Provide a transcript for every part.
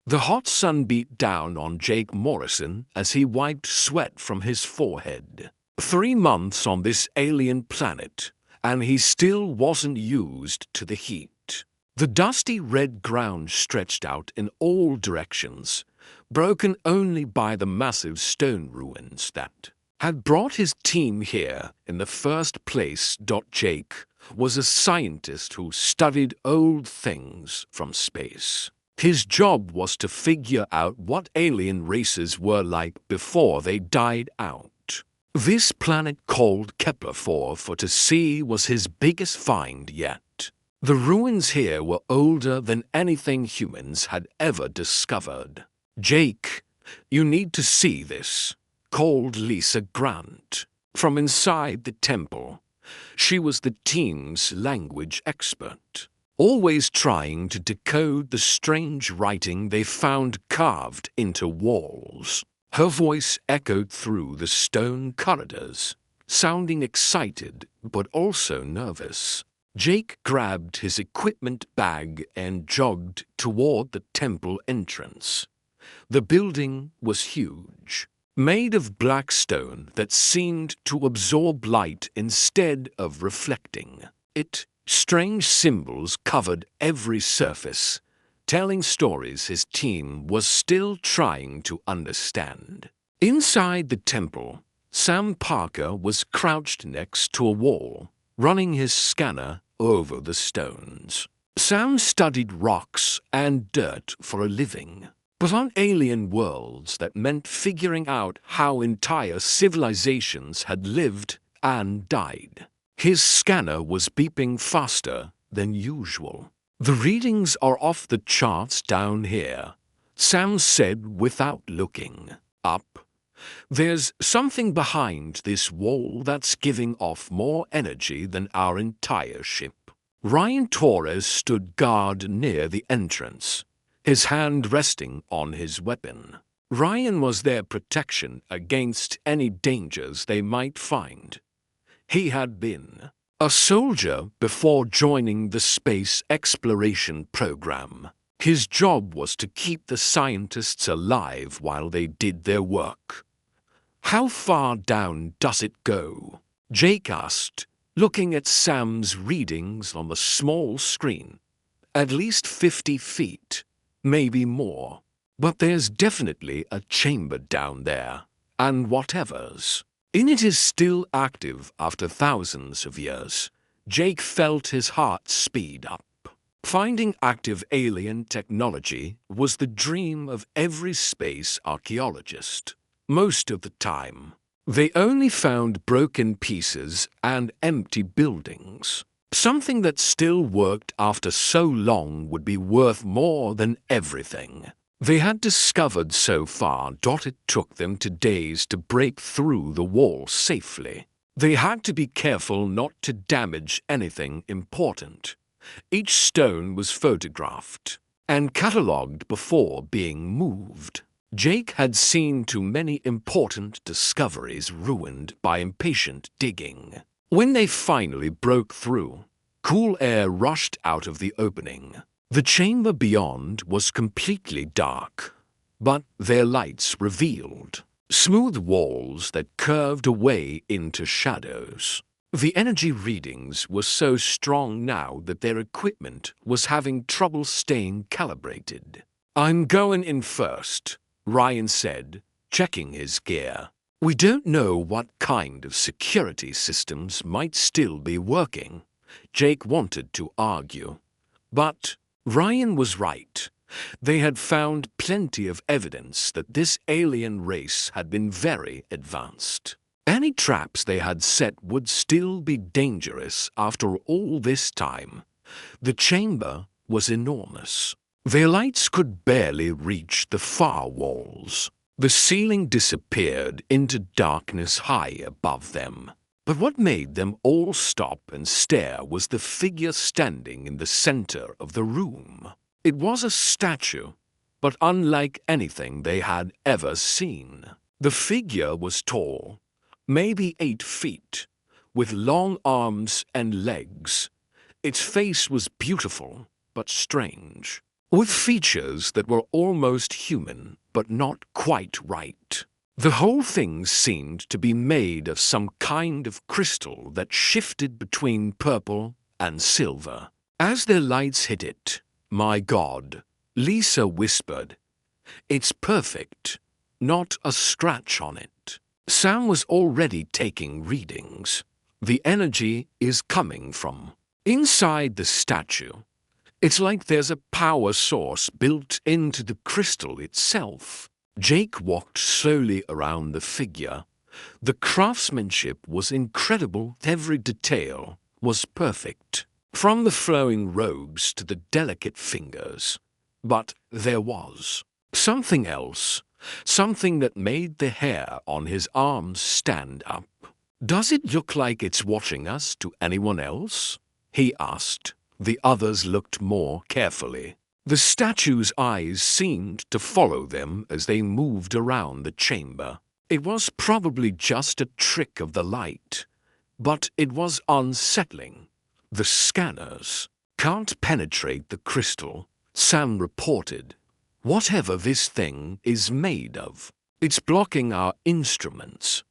The hot sun beat down on Jake Morrison as he wiped sweat from his forehead. 3 months on this alien planet, and he still wasn't used to the heat. The dusty red ground stretched out in all directions, broken only by the massive stone ruins that had brought his team here in the first place. Jake was a scientist who studied old things from space. His job was to figure out what alien races were like before they died out. This planet called Kepler-4 for to see was his biggest find yet. The ruins here were older than anything humans had ever discovered. "Jake, you need to see this," called Lisa Grant from inside the temple. She was the team's language expert, always trying to decode the strange writing they found carved into walls. Her voice echoed through the stone corridors, sounding excited but also nervous. Jake grabbed his equipment bag and jogged toward the temple entrance. The building was huge, made of black stone that seemed to absorb light instead of reflecting it. Strange symbols covered every surface, telling stories his team was still trying to understand. Inside the temple, Sam Parker was crouched next to a wall, running his scanner over the stones. Sam studied rocks and dirt for a living, but on alien worlds that meant figuring out how entire civilizations had lived and died. His scanner was beeping faster than usual. "The readings are off the charts down here," Sam said without looking up. "There's something behind this wall that's giving off more energy than our entire ship." Ryan Torres stood guard near the entrance, his hand resting on his weapon. Ryan was their protection against any dangers they might find. He had been a soldier before joining the space exploration program. His job was to keep the scientists alive while they did their work. "How far down does it go?" Jake asked, looking at Sam's readings on the small screen. "At least 50 feet, maybe more. But there's definitely a chamber down there, and whatever's in it is still active after thousands of years." Jake felt his heart speed up. Finding active alien technology was the dream of every space archaeologist. Most of the time, they only found broken pieces and empty buildings. Something that still worked after so long would be worth more than everything they had discovered so far. It took them to days to break through the wall safely. They had to be careful not to damage anything important. Each stone was photographed and catalogued before being moved. Jake had seen too many important discoveries ruined by impatient digging. When they finally broke through, cool air rushed out of the opening. The chamber beyond was completely dark, but their lights revealed smooth walls that curved away into shadows. The energy readings were so strong now that their equipment was having trouble staying calibrated. "I'm going in first," Ryan said, checking his gear. "We don't know what kind of security systems might still be working," Jake wanted to argue. But Ryan was right. They had found plenty of evidence that this alien race had been very advanced. Any traps they had set would still be dangerous after all this time. The chamber was enormous. Their lights could barely reach the far walls. The ceiling disappeared into darkness high above them. But what made them all stop and stare was the figure standing in the center of the room. It was a statue, but unlike anything they had ever seen. The figure was tall, maybe 8 feet, with long arms and legs. Its face was beautiful, but strange. with features that were almost human but not quite right. The whole thing seemed to be made of some kind of crystal that shifted between purple and silver. As their lights hit it, "My God," Lisa whispered, "it's perfect, not a scratch on it." Sam was already taking readings. The energy is coming from inside the statue. It's like there's a power source built into the crystal itself. Jake walked slowly around the figure. The craftsmanship was incredible. Every detail was perfect, from the flowing robes to the delicate fingers. But there was something else, something that made the hair on his arms stand up. "Does it look like it's watching us to anyone else?" he asked. The others looked more carefully. The statue's eyes seemed to follow them as they moved around the chamber. It was probably just a trick of the light, but it was unsettling. "The scanners can't penetrate the crystal," Sam reported. "Whatever this thing is made of, it's blocking our instruments."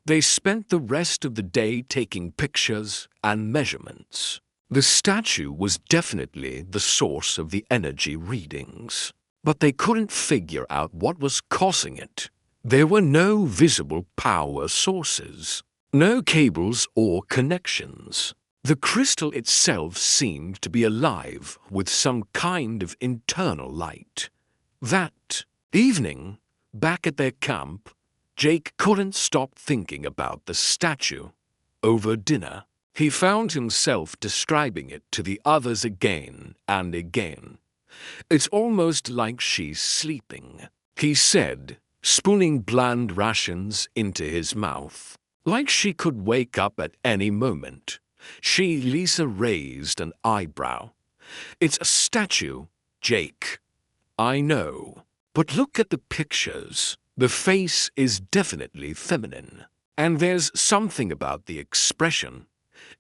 They spent the rest of the day taking pictures and measurements. The statue was definitely the source of the energy readings, but they couldn't figure out what was causing it. There were no visible power sources, no cables or connections. The crystal itself seemed to be alive with some kind of internal light. That evening, back at their camp, Jake couldn't stop thinking about the statue. Over dinner, he found himself describing it to the others again and again. "It's almost like she's sleeping," he said, spooning bland rations into his mouth. "Like she could wake up at any moment." Lisa raised an eyebrow. "It's a statue, Jake." "I know, but look at the pictures. The face is definitely feminine, and there's something about the expression.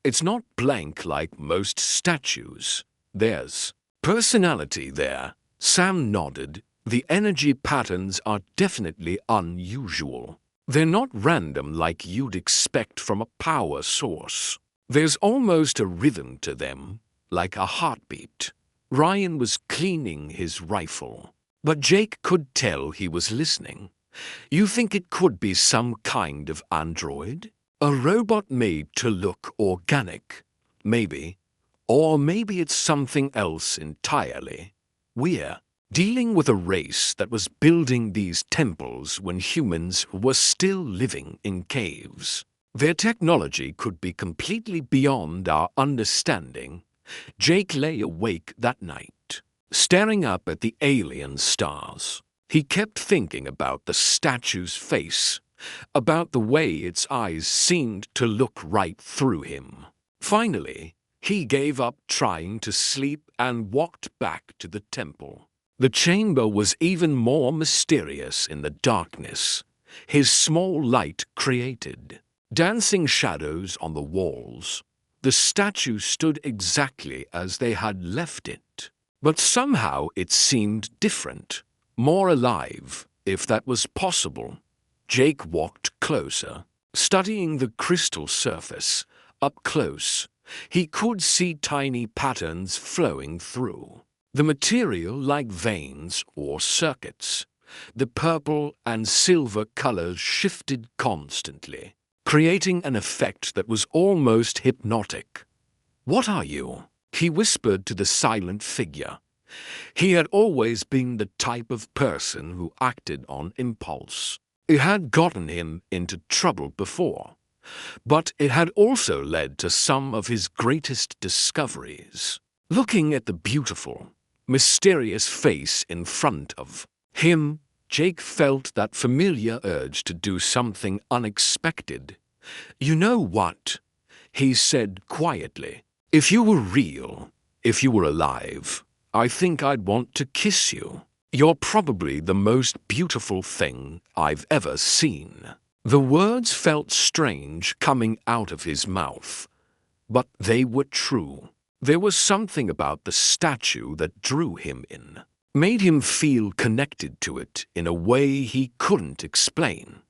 It's not blank like most statues. There's personality there." Sam nodded. "The energy patterns are definitely unusual. They're not random like you'd expect from a power source. There's almost a rhythm to them, like a heartbeat." Ryan was cleaning his rifle, but Jake could tell he was listening. "You think it could be some kind of android? A robot made to look organic, maybe. Or maybe it's something else entirely. We're dealing with a race that was building these temples when humans were still living in caves. Their technology could be completely beyond our understanding." Jake lay awake that night, staring up at the alien stars. He kept thinking about the statue's face, about the way its eyes seemed to look right through him. Finally, he gave up trying to sleep and walked back to the temple. The chamber was even more mysterious in the darkness. His small light created dancing shadows on the walls. The statue stood exactly as they had left it, but somehow it seemed different, more alive, if that was possible. Jake walked closer, studying the crystal surface. Up close, he could see tiny patterns flowing through the material like veins or circuits. The purple and silver colors shifted constantly, creating an effect that was almost hypnotic. "What are you?" he whispered to the silent figure. He had always been the type of person who acted on impulse. It had gotten him into trouble before, but it had also led to some of his greatest discoveries. Looking at the beautiful, mysterious face in front of him, Jake felt that familiar urge to do something unexpected. "You know what?" he said quietly. "If you were real, if you were alive, I think I'd want to kiss you. You're probably the most beautiful thing I've ever seen." The words felt strange coming out of his mouth, but they were true. There was something about the statue that drew him in, made him feel connected to it in a way he couldn't explain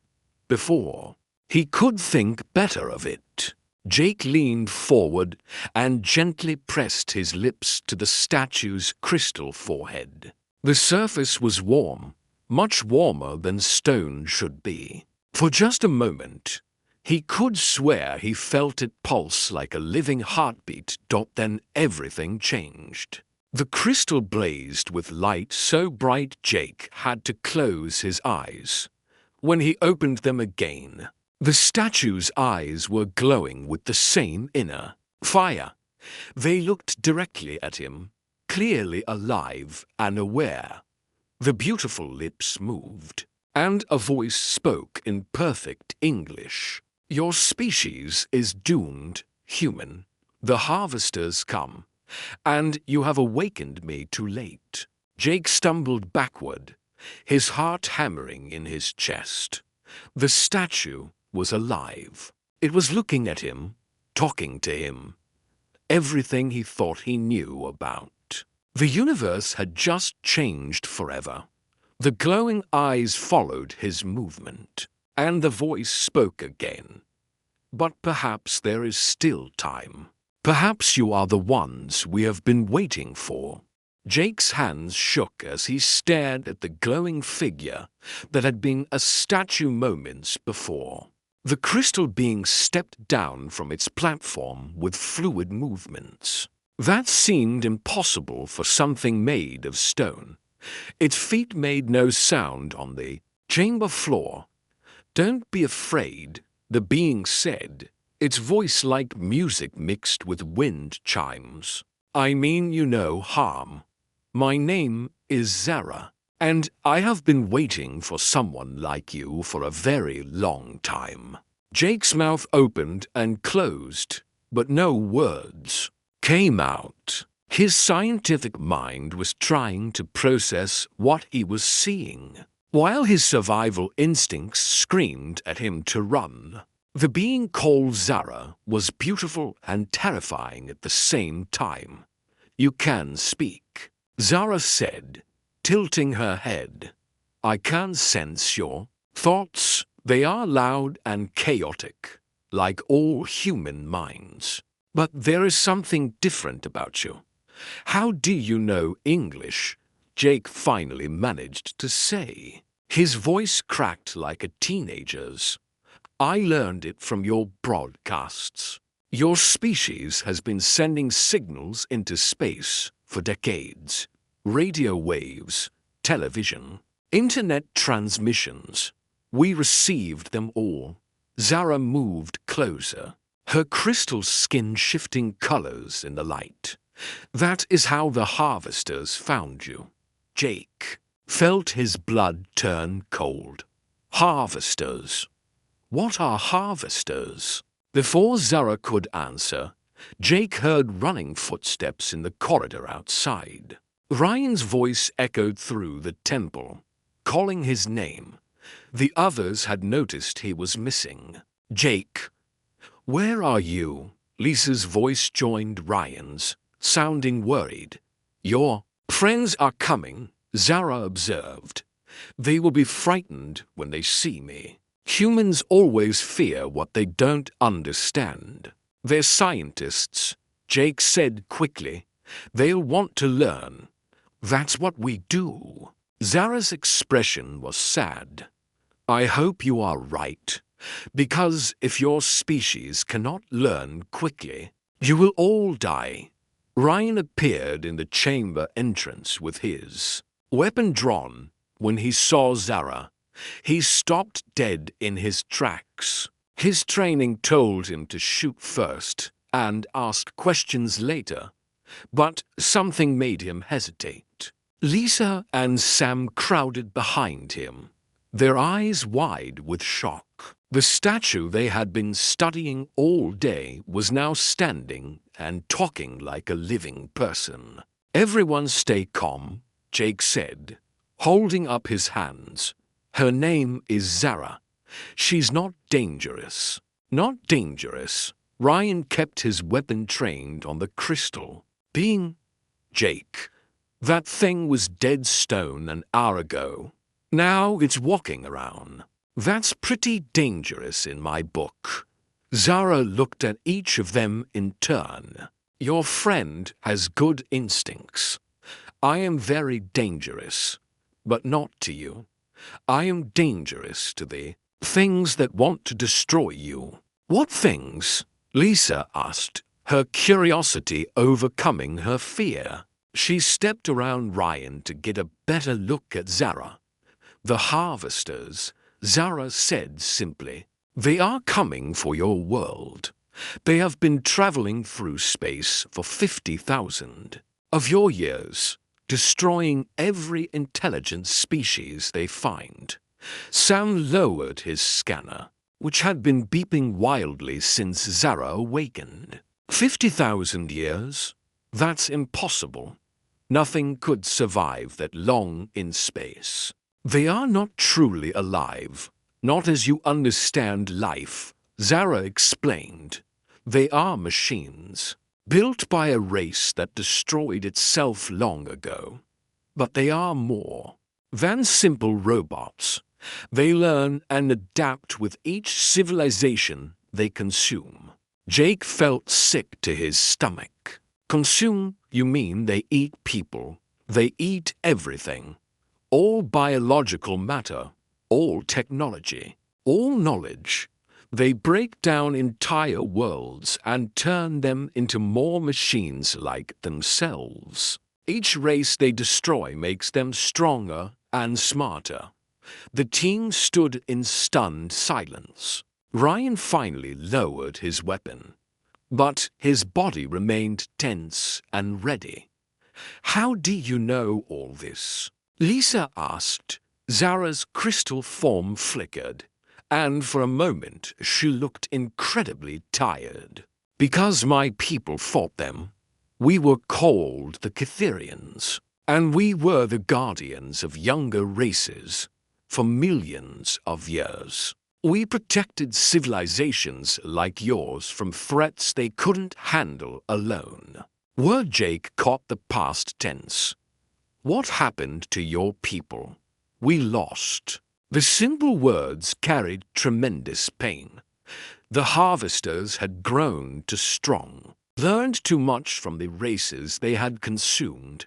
before. He could think better of it. Jake leaned forward and gently pressed his lips to the statue's crystal forehead. The surface was warm, much warmer than stone should be. For just a moment, he could swear he felt it pulse like a living heartbeat. Then everything changed. The crystal blazed with light so bright Jake had to close his eyes. When he opened them again, the statue's eyes were glowing with the same inner fire. They looked directly at him, clearly alive and aware. The beautiful lips moved, and a voice spoke in perfect English. "Your species is doomed, human. The harvesters come, and you have awakened me too late." Jake stumbled backward, his heart hammering in his chest. The statue was alive. It was looking at him, talking to him. Everything he thought he knew about. The universe had just changed forever. The glowing eyes followed his movement, and the voice spoke again. "But perhaps there is still time. Perhaps you are the ones we have been waiting for." Jake's hands shook as he stared at the glowing figure that had been a statue moments before. The crystal being stepped down from its platform with fluid movements. That seemed impossible for something made of stone. Its feet made no sound on the chamber floor. "Don't be afraid," the being said, its voice like music mixed with wind chimes. "I mean you no harm. My name is Zara, and I have been waiting for someone like you for a very long time." Jake's mouth opened and closed, but no words came out. His scientific mind was trying to process what he was seeing, while his survival instincts screamed at him to run. The being called Zara was beautiful and terrifying at the same time. "You can speak," Zara said, tilting her head. "I can sense your thoughts. They are loud and chaotic, like all human minds. But there is something different about you." "How do you know English?" Jake finally managed to say. His voice cracked like a teenager's. "I learned it from your broadcasts. Your species has been sending signals into space for decades. Radio waves, television, internet transmissions. We received them all." Zara moved closer, her crystal skin shifting colors in the light. "That is how the harvesters found you." Jake felt his blood turn cold. Harvesters? What are harvesters? Before Zara could answer, Jake heard running footsteps in the corridor outside. Ryan's voice echoed through the temple, calling his name. The others had noticed he was missing. "Jake, where are you?" Lisa's voice joined Ryan's, sounding worried. "Your friends are coming," Zara observed. "They will be frightened when they see me. Humans always fear what they don't understand. They're scientists," Jake said quickly. "They'll want to learn. That's what we do." Zara's expression was sad. "I hope you are right, because if your species cannot learn quickly, you will all die." Ryan appeared in the chamber entrance with his weapon drawn. When he saw Zara, he stopped dead in his tracks. His training told him to shoot first and ask questions later, but something made him hesitate. Lisa and Sam crowded behind him, their eyes wide with shock. The statue they had been studying all day was now standing and talking like a living person. "Everyone stay calm," Jake said, holding up his hands. "Her name is Zara. She's not dangerous." "Not dangerous?" Ryan kept his weapon trained on the crystal. Being Jake, that thing was dead stone an hour ago. Now it's walking around. That's pretty dangerous in my book. Zara looked at each of them in turn. Your friend has good instincts. I am very dangerous, but not to you. I am dangerous to the things that want to destroy you. What things? Lisa asked, her curiosity overcoming her fear. She stepped around Ryan to get a better look at Zara. The harvesters, Zara said simply. They are coming for your world. They have been traveling through space for 50,000 of your years, destroying every intelligent species they find. Sam lowered his scanner, which had been beeping wildly since Zara awakened. 50,000 years? That's impossible. Nothing could survive that long in space. They are not truly alive, not as you understand life, Zara explained. They are machines, built by a race that destroyed itself long ago. But they are more than simple robots. They learn and adapt with each civilization they consume. Jake felt sick to his stomach. Consume, you mean they eat people. They eat everything. All biological matter, all technology, all knowledge. They break down entire worlds and turn them into more machines like themselves. Each race they destroy makes them stronger and smarter. The team stood in stunned silence. Ryan finally lowered his weapon, but his body remained tense and ready. How do you know all this? Lisa asked. Zara's crystal form flickered, and for a moment she looked incredibly tired. Because my people fought them. We were called the Cytherians, and we were the guardians of younger races for millions of years. We protected civilizations like yours from threats they couldn't handle alone. Word Jake caught the past tense. What happened to your people? We lost. The simple words carried tremendous pain. The harvesters had grown too strong, learned too much from the races they had consumed.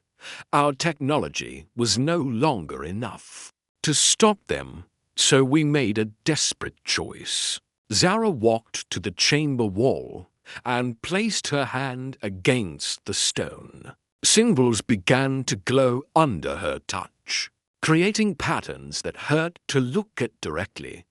Our technology was no longer enough to stop them, so we made a desperate choice. Zara walked to the chamber wall and placed her hand against the stone. Symbols began to glow under her touch, creating patterns that hurt to look at directly.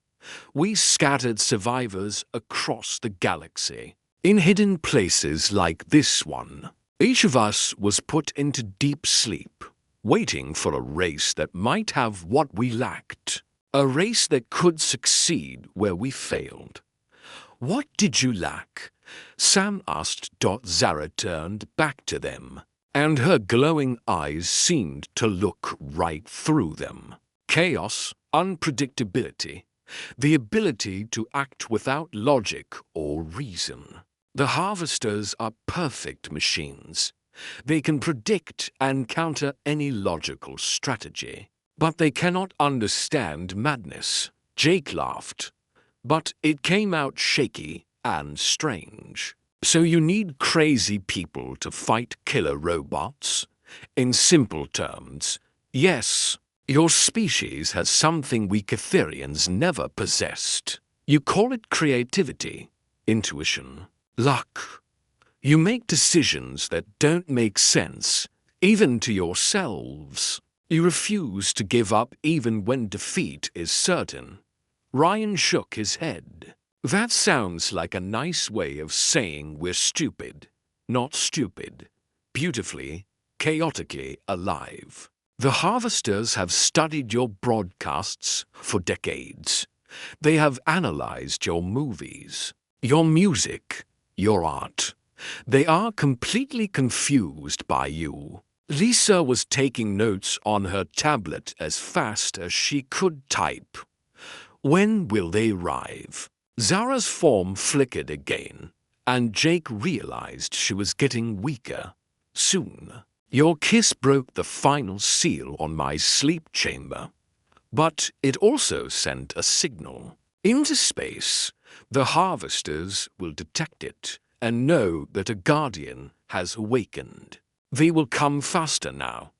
We scattered survivors across the galaxy, in hidden places like this one. Each of us was put into deep sleep, waiting for a race that might have what we lacked, a race that could succeed where we failed. What did you lack? Sam asked. Zara turned back to them, and her glowing eyes seemed to look right through them. Chaos, unpredictability, the ability to act without logic or reason. The harvesters are perfect machines. They can predict and counter any logical strategy, but they cannot understand madness. Jake laughed, but it came out shaky and strange. So you need crazy people to fight killer robots? In simple terms, yes. Your species has something we Cytherians never possessed. You call it creativity, intuition, luck. You make decisions that don't make sense, even to yourselves. You refuse to give up even when defeat is certain. Ryan shook his head. That sounds like a nice way of saying we're stupid, not stupid. Beautifully, chaotically alive. The harvesters have studied your broadcasts for decades. They have analyzed your movies, your music, your art. They are completely confused by you. Lisa was taking notes on her tablet as fast as she could type. When will they arrive? Zara's form flickered again, and Jake realized she was getting weaker. Soon, your kiss broke the final seal on my sleep chamber, but it also sent a signal. Into space, the harvesters will detect it and know that a guardian has awakened. They will come faster now.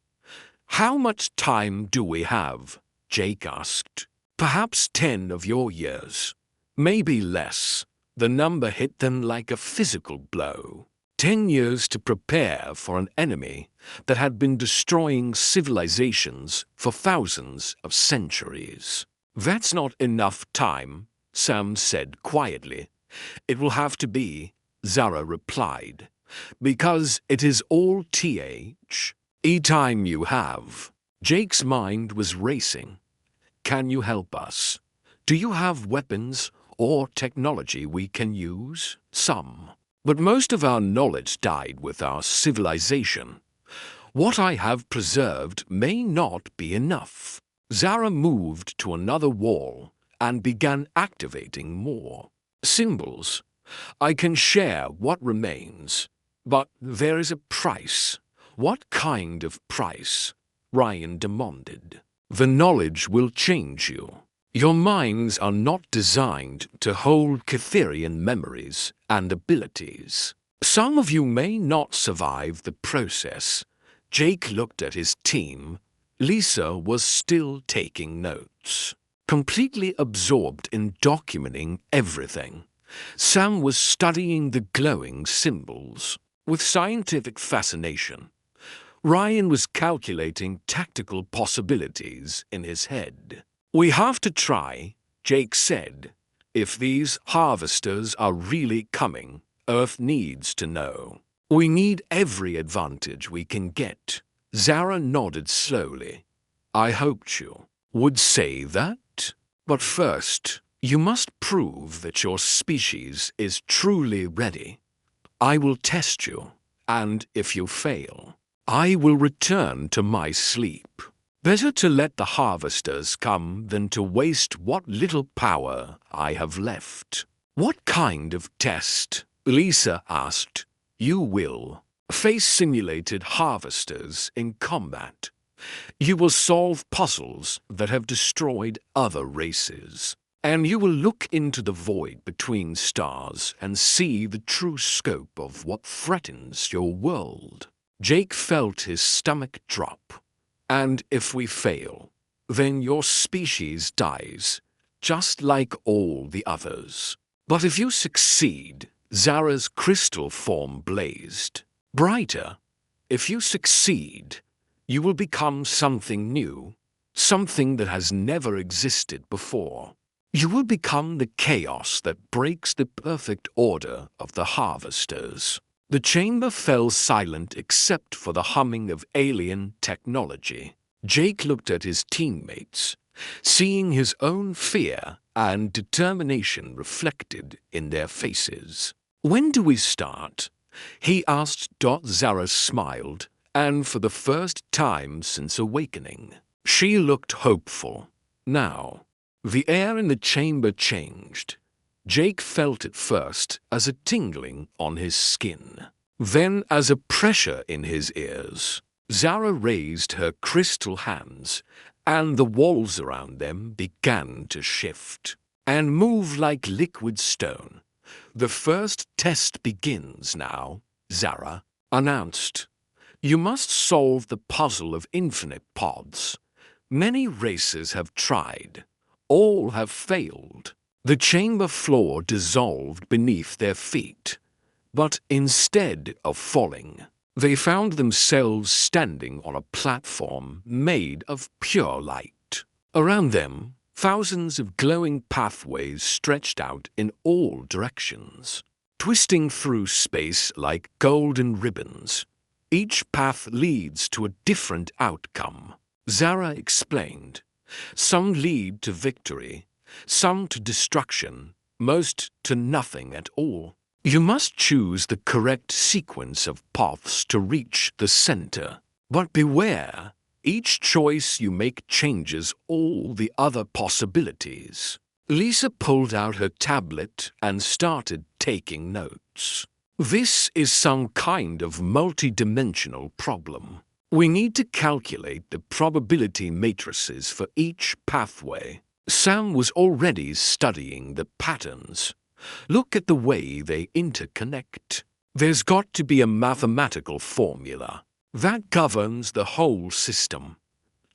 How much time do we have? Jake asked. Perhaps 10 of your years. Maybe less. The number hit them like a physical blow. 10 years to prepare for an enemy that had been destroying civilizations for thousands of centuries. That's not enough time, Sam said quietly. It will have to be, Zara replied, because it is all time you have. Jake's mind was racing. Can you help us? Do you have weapons or technology we can use? Some. But most of our knowledge died with our civilization. What I have preserved may not be enough. Zara moved to another wall and began activating more symbols. I can share what remains, but there is a price. What kind of price? Ryan demanded. The knowledge will change you. Your minds are not designed to hold Cytherian memories and abilities. Some of you may not survive the process. Jake looked at his team. Lisa was still taking notes, completely absorbed in documenting everything. Sam was studying the glowing symbols with scientific fascination. Ryan was calculating tactical possibilities in his head. We have to try, Jake said. If these harvesters are really coming, Earth needs to know. We need every advantage we can get. Zara nodded slowly. I hoped you would say that. But first, you must prove that your species is truly ready. I will test you, and if you fail, I will return to my sleep. Better to let the harvesters come than to waste what little power I have left. What kind of test? Lisa asked. You will face simulated harvesters in combat. You will solve puzzles that have destroyed other races. And you will look into the void between stars and see the true scope of what threatens your world. Jake felt his stomach drop. And if we fail, then your species dies, just like all the others. But if you succeed, Zara's crystal form blazed brighter. If you succeed, you will become something new, something that has never existed before. You will become the chaos that breaks the perfect order of the harvesters. The chamber fell silent except for the humming of alien technology. Jake looked at his teammates, seeing his own fear and determination reflected in their faces. When do we start? He asked. Zara smiled, and for the first time since awakening, she looked hopeful. Now, the air in the chamber changed. Jake felt it first as a tingling on his skin, then as a pressure in his ears. Zara raised her crystal hands, and the walls around them began to shift and move like liquid stone. The first test begins now, Zara announced. You must solve the puzzle of infinite pods. Many races have tried. All have failed. The chamber floor dissolved beneath their feet, but instead of falling, they found themselves standing on a platform made of pure light. Around them, thousands of glowing pathways stretched out in all directions, twisting through space like golden ribbons. Each path leads to a different outcome, Zara explained. Some lead to victory, some to destruction, most to nothing at all. You must choose the correct sequence of paths to reach the center. But beware, each choice you make changes all the other possibilities. Lisa pulled out her tablet and started taking notes. This is some kind of multi-dimensional problem. We need to calculate the probability matrices for each pathway. Sam was already studying the patterns. Look at the way they interconnect. There's got to be a mathematical formula that governs the whole system.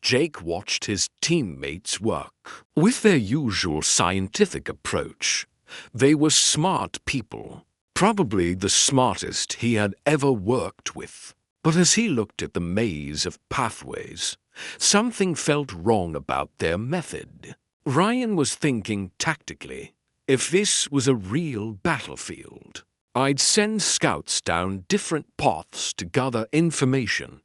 Jake watched his teammates work. With their usual scientific approach, they were smart people, probably the smartest he had ever worked with. But as he looked at the maze of pathways, something felt wrong about their method. Ryan was thinking tactically. If this was a real battlefield, I'd send scouts down different paths to gather information,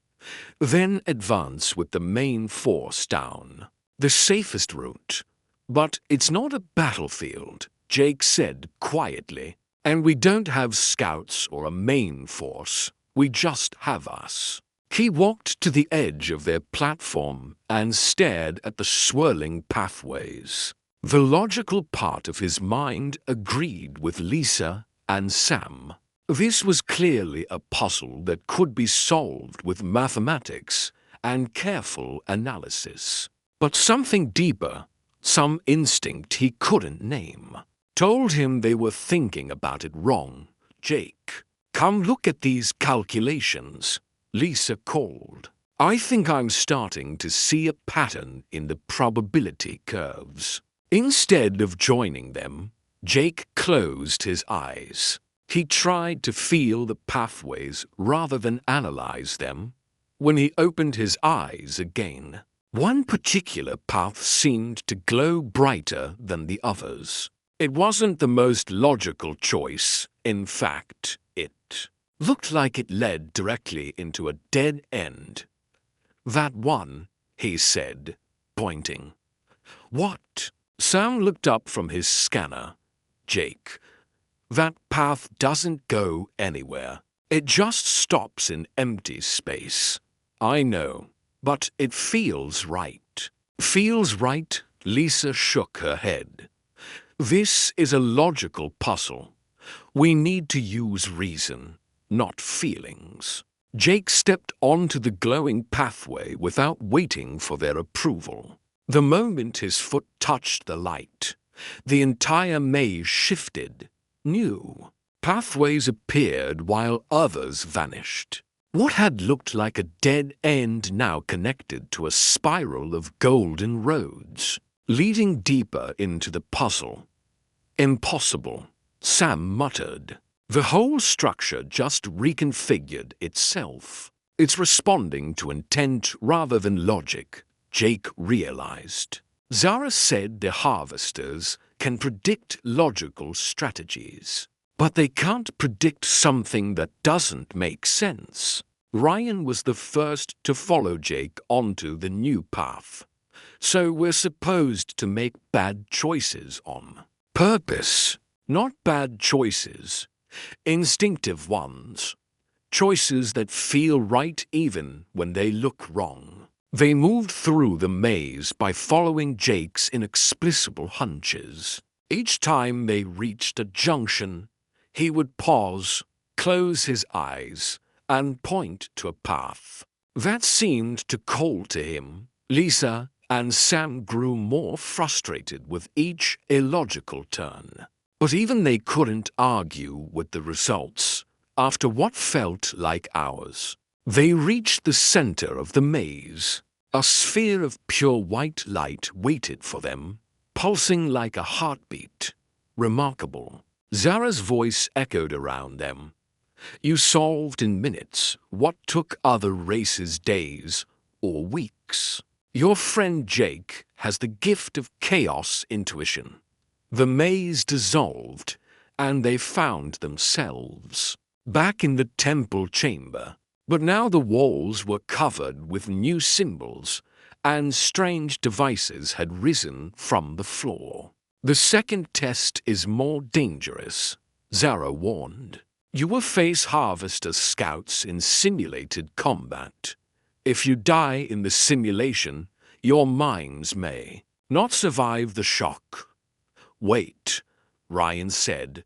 then advance with the main force down the safest route. But it's not a battlefield, Jake said quietly, and we don't have scouts or a main force. We just have us. He walked to the edge of their platform and stared at the swirling pathways. The logical part of his mind agreed with Lisa and Sam. This was clearly a puzzle that could be solved with mathematics and careful analysis. But something deeper, some instinct he couldn't name, told him they were thinking about it wrong. Jake, come look at these calculations, Lisa called. I think I'm starting to see a pattern in the probability curves. Instead of joining them, Jake closed his eyes. He tried to feel the pathways rather than analyze them. When he opened his eyes again, one particular path seemed to glow brighter than the others. It wasn't the most logical choice. In fact, it looked like it led directly into a dead end. That one, he said, pointing. What? Sam looked up from his scanner. Jake, that path doesn't go anywhere. It just stops in empty space. I know, but it feels right. Feels right? Lisa shook her head. This is a logical puzzle. We need to use reason, not feelings. Jake stepped onto the glowing pathway without waiting for their approval. The moment his foot touched the light, the entire maze shifted. New pathways appeared while others vanished. What had looked like a dead end now connected to a spiral of golden roads, leading deeper into the puzzle. Impossible, Sam muttered. The whole structure just reconfigured itself. It's responding to intent rather than logic, Jake realized. Zara said the harvesters can predict logical strategies, but they can't predict something that doesn't make sense. Ryan was the first to follow Jake onto the new path, so we're supposed to make bad choices on purpose, not bad choices. Instinctive ones. Choices that feel right even when they look wrong. They moved through the maze by following Jake's inexplicable hunches. Each time they reached a junction, he would pause, close his eyes, and point to a path that seemed to call to him. Lisa and Sam grew more frustrated with each illogical turn. But even they couldn't argue with the results. After what felt like hours, they reached the center of the maze. A sphere of pure white light waited for them, pulsing like a heartbeat. Remarkable. Zara's voice echoed around them. You solved in minutes what took other races days or weeks. Your friend Jake has the gift of chaos intuition. The maze dissolved, and they found themselves back in the temple chamber. But now the walls were covered with new symbols, and strange devices had risen from the floor. The second test is more dangerous, Zara warned. You will face Harvester scouts in simulated combat. If you die in the simulation, your minds may not survive the shock. Wait, Ryan said,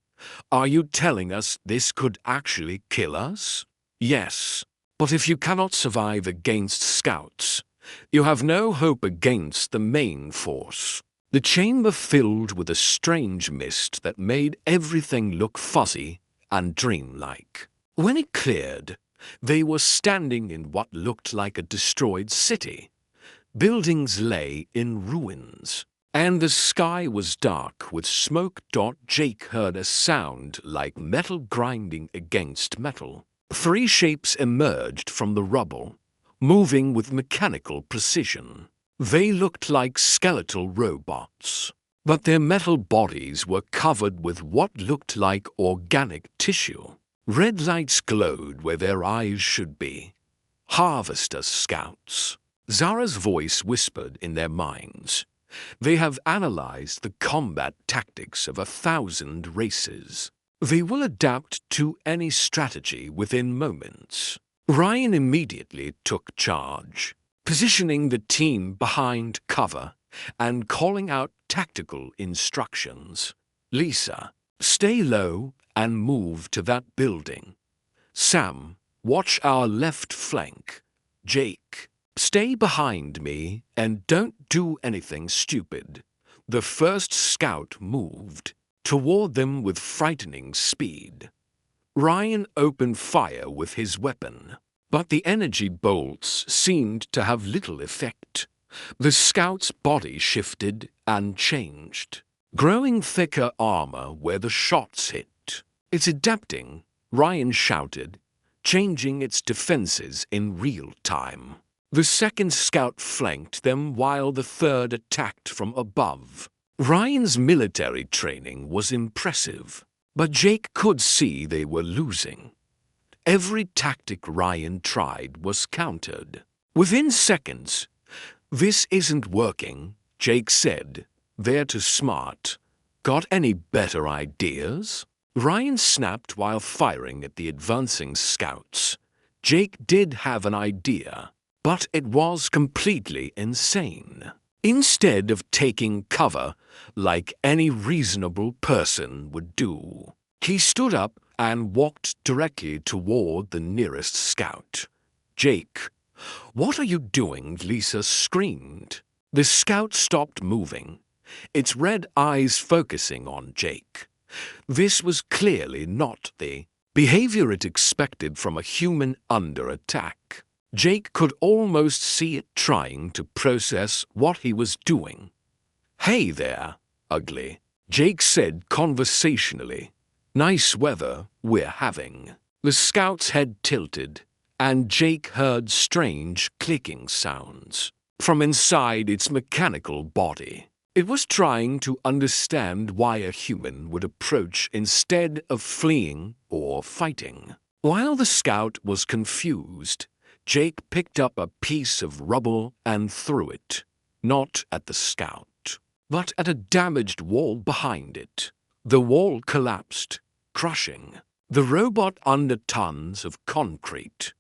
Are you telling us this could actually kill us? Yes, but if you cannot survive against scouts, you have no hope against the main force. The chamber filled with a strange mist that made everything look fuzzy and dreamlike. When it cleared, they were standing in what looked like a destroyed city. Buildings lay in ruins, and the sky was dark with smoke. Jake heard a sound like metal grinding against metal. 3 shapes emerged from the rubble, moving with mechanical precision. They looked like skeletal robots, but their metal bodies were covered with what looked like organic tissue. Red lights glowed where their eyes should be. Harvester scouts. Zara's voice whispered in their minds. They have analyzed the combat tactics of 1,000 races. They will adapt to any strategy within moments. Ryan immediately took charge, positioning the team behind cover and calling out tactical instructions. Lisa, stay low and move to that building. Sam, watch our left flank. Jake, stay behind me and don't do anything stupid. The first scout moved toward them with frightening speed. Ryan opened fire with his weapon, but the energy bolts seemed to have little effect. The scout's body shifted and changed, growing thicker armor where the shots hit. It's adapting, Ryan shouted, changing its defenses in real time. The second scout flanked them while the third attacked from above. Ryan's military training was impressive, but Jake could see they were losing. Every tactic Ryan tried was countered. Within seconds, "This isn't working," Jake said. "They're too smart. Got any better ideas?" Ryan snapped while firing at the advancing scouts. Jake did have an idea, but it was completely insane. Instead of taking cover like any reasonable person would do, he stood up and walked directly toward the nearest scout. "Jake, what are you doing?" Lisa screamed. The scout stopped moving, its red eyes focusing on Jake. This was clearly not the behavior it expected from a human under attack. Jake could almost see it trying to process what he was doing. "Hey there, ugly," Jake said conversationally. "Nice weather we're having." The scout's head tilted, and Jake heard strange clicking sounds from inside its mechanical body. It was trying to understand why a human would approach instead of fleeing or fighting. While the scout was confused, Jake picked up a piece of rubble and threw it, not at the scout, but at a damaged wall behind it. The wall collapsed, crushing the robot under tons of concrete.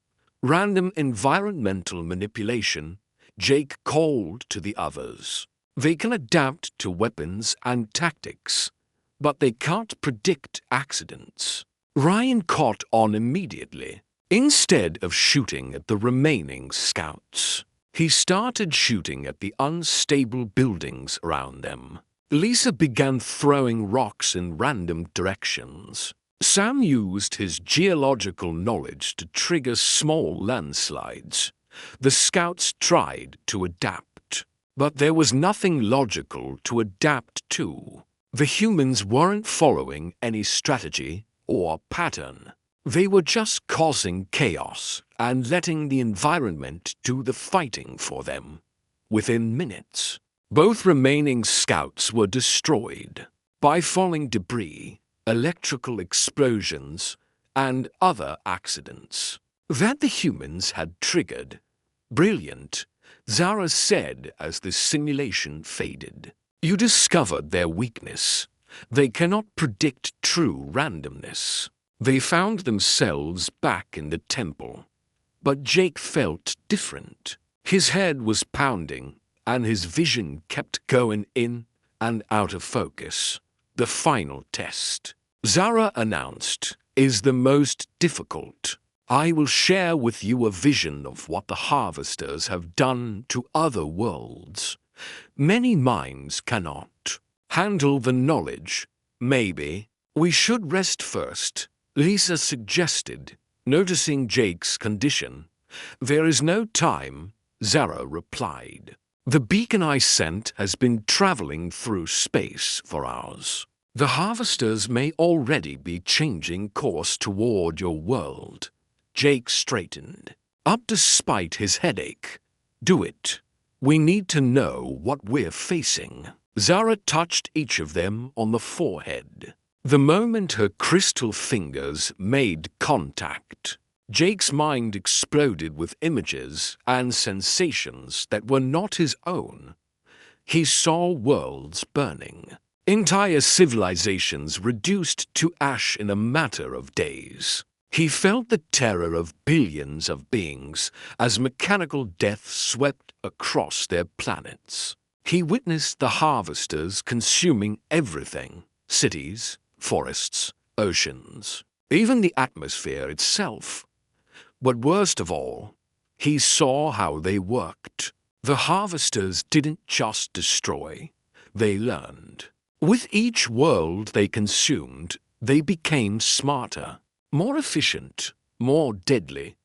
Random environmental manipulation, Jake called to the others. They can adapt to weapons and tactics, but they can't predict accidents. Ryan caught on immediately. Instead of shooting at the remaining scouts, he started shooting at the unstable buildings around them. Lisa began throwing rocks in random directions. Sam used his geological knowledge to trigger small landslides. The scouts tried to adapt, but there was nothing logical to adapt to. The humans weren't following any strategy or pattern. They were just causing chaos and letting the environment do the fighting for them. Within minutes, both remaining scouts were destroyed by falling debris, electrical explosions, and other accidents that the humans had triggered. "Brilliant," Zara said as the simulation faded. "You discovered their weakness. They cannot predict true randomness." They found themselves back in the temple, but Jake felt different. His head was pounding, and his vision kept going in and out of focus. The final test. Zara announced, is the most difficult. I will share with you a vision of what the harvesters have done to other worlds. Many minds cannot handle the knowledge. Maybe we should rest first, Lisa suggested, noticing Jake's condition. There is no time, Zara replied. The beacon I sent has been traveling through space for hours. The harvesters may already be changing course toward your world. Jake straightened up despite his headache. Do it. We need to know what we're facing. Zara touched each of them on the forehead. The moment her crystal fingers made contact, Jake's mind exploded with images and sensations that were not his own. He saw worlds burning, entire civilizations reduced to ash in a matter of days. He felt the terror of billions of beings as mechanical death swept across their planets. He witnessed the harvesters consuming everything: cities, forests, oceans, even the atmosphere itself. But worst of all, he saw how they worked. The harvesters didn't just destroy, they learned. With each world they consumed, they became smarter, more efficient, more deadly.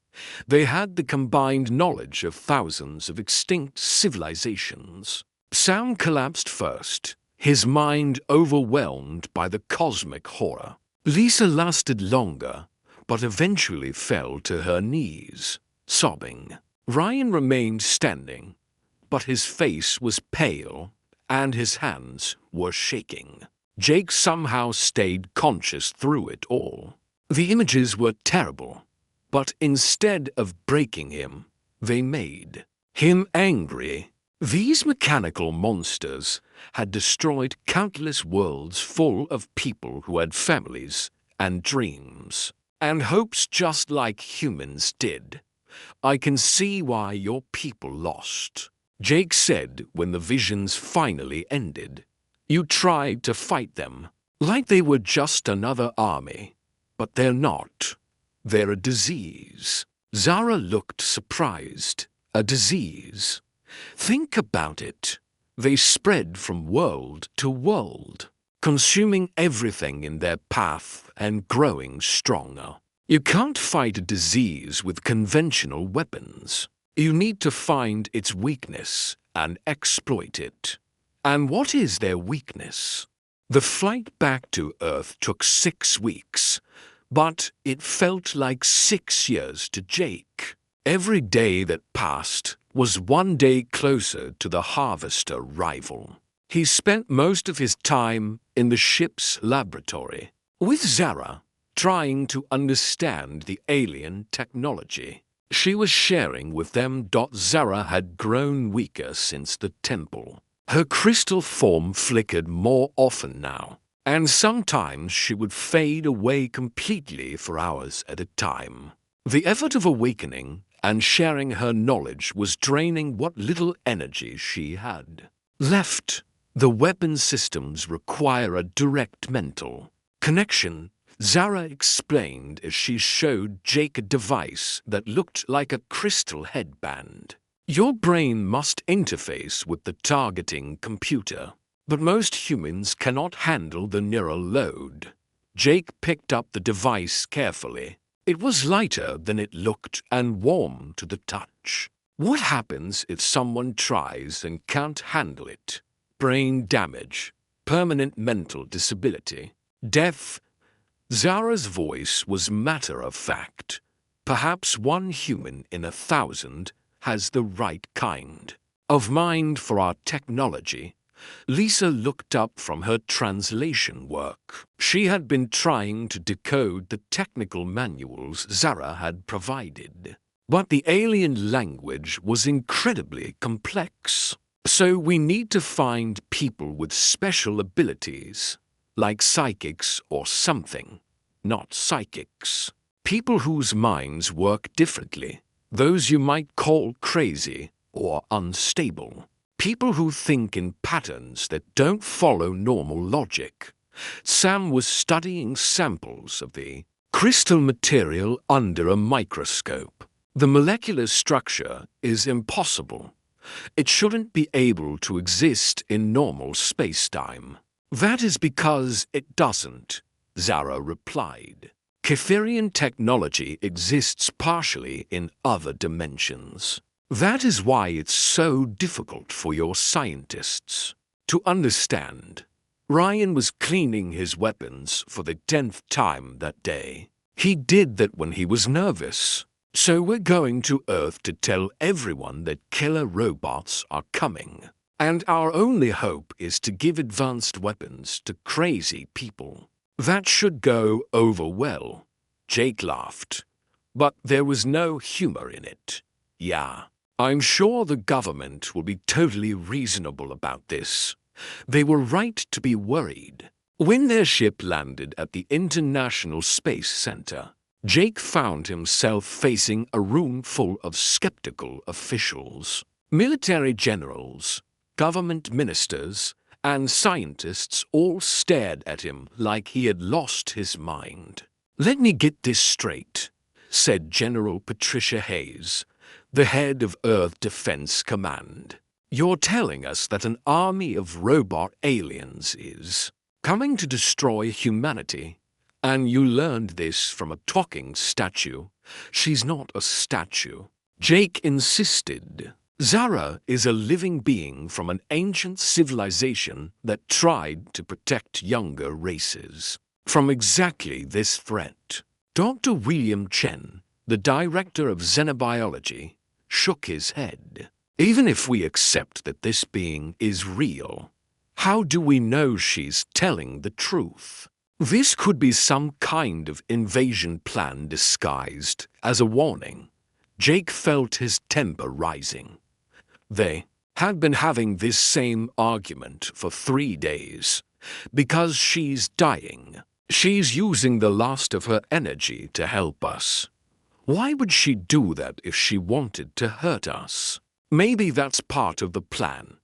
They had the combined knowledge of thousands of extinct civilizations. Sam collapsed first, his mind overwhelmed by the cosmic horror. Lisa lasted longer, but eventually fell to her knees, sobbing. Ryan remained standing, but his face was pale and his hands were shaking. Jake somehow stayed conscious through it all. The images were terrible, but instead of breaking him, they made him angry. These mechanical monsters had destroyed countless worlds full of people who had families and dreams and hopes just like humans did. I can see why your people lost, Jake said when the visions finally ended. You tried to fight them, like they were just another army. But they're not. They're a disease. Zara looked surprised. A disease? Think about it. They spread from world to world, consuming everything in their path and growing stronger. You can't fight a disease with conventional weapons. You need to find its weakness and exploit it. And what is their weakness? The flight back to Earth took 6 weeks, but it felt like 6 years to Jake. Every day that passed was one day closer to the harvester rival. He spent most of his time in the ship's laboratory, with Zara, trying to understand the alien technology. She was sharing with them. Zara had grown weaker since the temple. Her crystal form flickered more often now, and sometimes she would fade away completely for hours at a time. The effort of awakening and sharing her knowledge was draining what little energy she had left. The weapon systems require a direct mental connection, Zara explained as she showed Jake a device that looked like a crystal headband. Your brain must interface with the targeting computer, but most humans cannot handle the neural load. Jake picked up the device carefully. It was lighter than it looked and warm to the touch. What happens if someone tries and can't handle it? Brain damage, permanent mental disability, death. Zara's voice was matter of fact. Perhaps one human in 1,000 has the right kind of mind for our technology. Lisa looked up from her translation work. She had been trying to decode the technical manuals Zara had provided, but the alien language was incredibly complex. So we need to find people with special abilities, like psychics or something, not psychics. People whose minds work differently. Those you might call crazy or unstable. People who think in patterns that don't follow normal logic. Sam was studying samples of the crystal material under a microscope. The molecular structure is impossible. It shouldn't be able to exist in normal space-time. That is because it doesn't, Zara replied. Kefirian technology exists partially in other dimensions. That is why it's so difficult for your scientists to understand. Ryan was cleaning his weapons for the 10th time that day. He did that when he was nervous. So we're going to Earth to tell everyone that killer robots are coming. And our only hope is to give advanced weapons to crazy people. That should go over well. Jake laughed. But there was no humor in it. Yeah, I'm sure the government will be totally reasonable about this. They were right to be worried. When their ship landed at the International Space Center, Jake found himself facing a room full of skeptical officials. Military generals, government ministers, and scientists all stared at him like he had lost his mind. "Let me get this straight," said General Patricia Hayes, the head of Earth Defense Command. "You're telling us that an army of robot aliens is coming to destroy humanity, and you learned this from a talking statue. She's not a statue," Jake insisted. "Zara is a living being from an ancient civilization that tried to protect younger races from exactly this threat." Dr. William Chen, the director of xenobiology, shook his head. "Even if we accept that this being is real, how do we know she's telling the truth? This could be some kind of invasion plan disguised as a warning." Jake felt his temper rising. They had been having this same argument for 3 days. Because she's dying. She's using the last of her energy to help us. Why would she do that if she wanted to hurt us? Maybe that's part of the plan,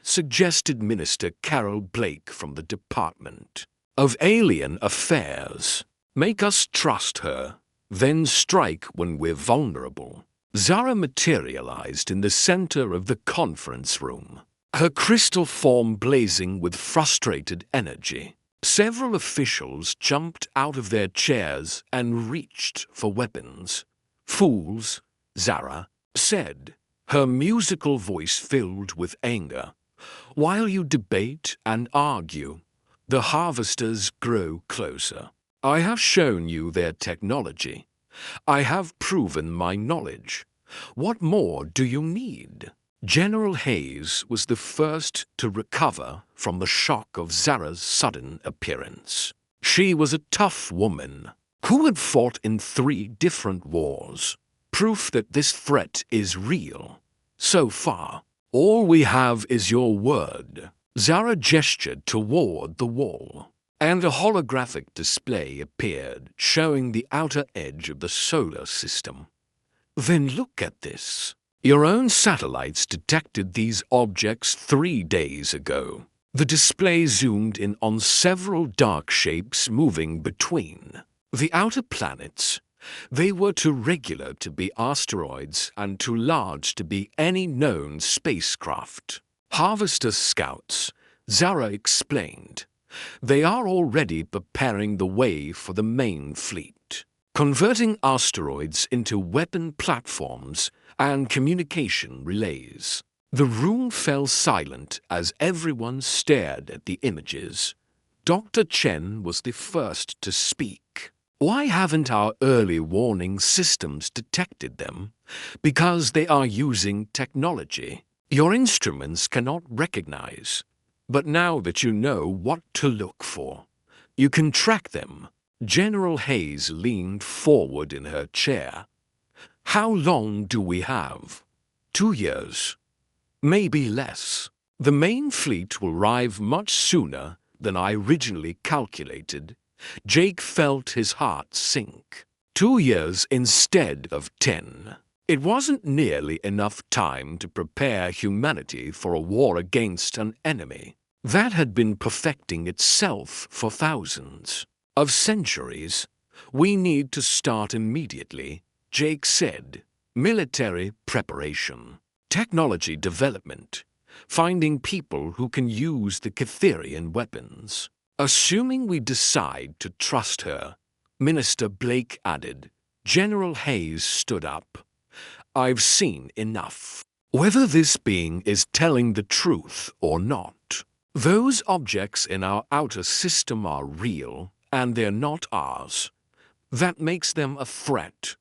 suggested Minister Carol Blake from the Department of Alien Affairs. Make us trust her, then strike when we're vulnerable. Zara materialized in the center of the conference room, her crystal form blazing with frustrated energy. Several officials jumped out of their chairs and reached for weapons. "Fools," Zara said, her musical voice filled with anger. "While you debate and argue, the harvesters grow closer. I have shown you their technology. I have proven my knowledge. What more do you need?" General Hayes was the first to recover from the shock of Zara's sudden appearance. She was a tough woman who had fought in 3 different wars. Proof that this threat is real. So far, all we have is your word. Zara gestured toward the wall, and a holographic display appeared showing the outer edge of the solar system. "Then look at this. Your own satellites detected these objects 3 days ago." The display zoomed in on several dark shapes moving between the outer planets. They were too regular to be asteroids and too large to be any known spacecraft. "Harvester scouts," Zara explained. "They are already preparing the way for the main fleet, converting asteroids into weapon platforms and communication relays." The room fell silent as everyone stared at the images. Dr. Chen was the first to speak. "Why haven't our early warning systems detected them? Because they are using technology your instruments cannot recognize. But now that you know what to look for, you can track them." General Hayes leaned forward in her chair. "How long do we have?" 2 years. Maybe less. The main fleet will arrive much sooner than I originally calculated. Jake felt his heart sink. 2 years instead of 10. It wasn't nearly enough time to prepare humanity for a war against an enemy that had been perfecting itself for thousands of centuries. We need to start immediately, Jake said. Military preparation, technology development, finding people who can use the Catherian weapons. Assuming we decide to trust her, Minister Blake added. General Hayes stood up. I've seen enough. Whether this being is telling the truth or not, those objects in our outer system are real, and they're not ours. That makes them a threat.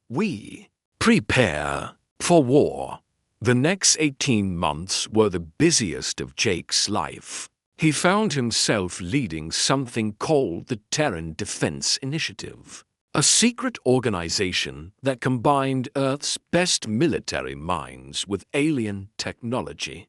We prepare for war. The next 18 months were the busiest of Jake's life. He found himself leading something called the Terran Defense Initiative, a secret organization that combined Earth's best military minds with alien technology.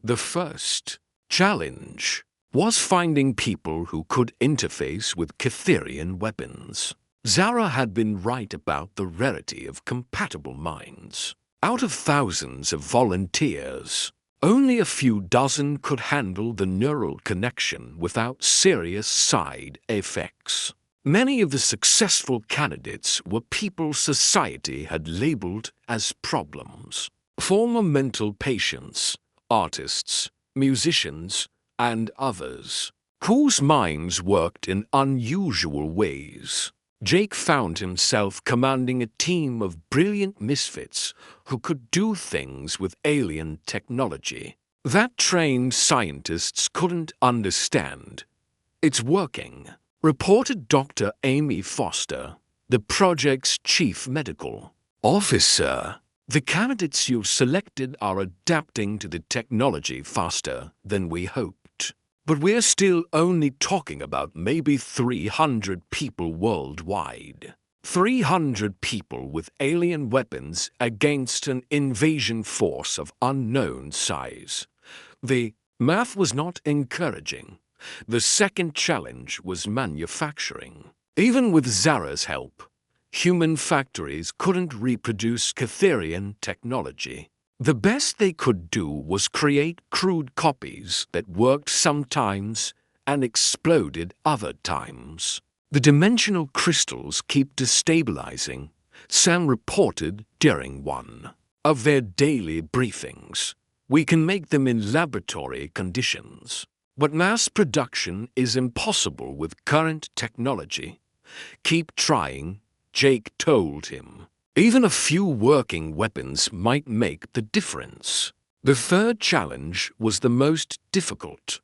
The first challenge was finding people who could interface with Catherian weapons. Zara had been right about the rarity of compatible minds. Out of thousands of volunteers, only a few dozen could handle the neural connection without serious side effects. Many of the successful candidates were people society had labeled as problems. Former mental patients, artists, musicians, and others, whose minds worked in unusual ways. Jake found himself commanding a team of brilliant misfits who could do things with alien technology that trained scientists couldn't understand. It's working, reported Dr. Amy Foster, the project's chief medical officer. The candidates you've selected are adapting to the technology faster than we hoped. But we're still only talking about maybe 300 people worldwide. 300 people with alien weapons against an invasion force of unknown size. The math was not encouraging. The second challenge was manufacturing. Even with Zara's help, human factories couldn't reproduce Catherian technology. The best they could do was create crude copies that worked sometimes and exploded other times. The dimensional crystals keep destabilizing, Sam reported during one of their daily briefings. We can make them in laboratory conditions, but mass production is impossible with current technology. Keep trying, Jake told him. Even a few working weapons might make the difference. The third challenge was the most difficult,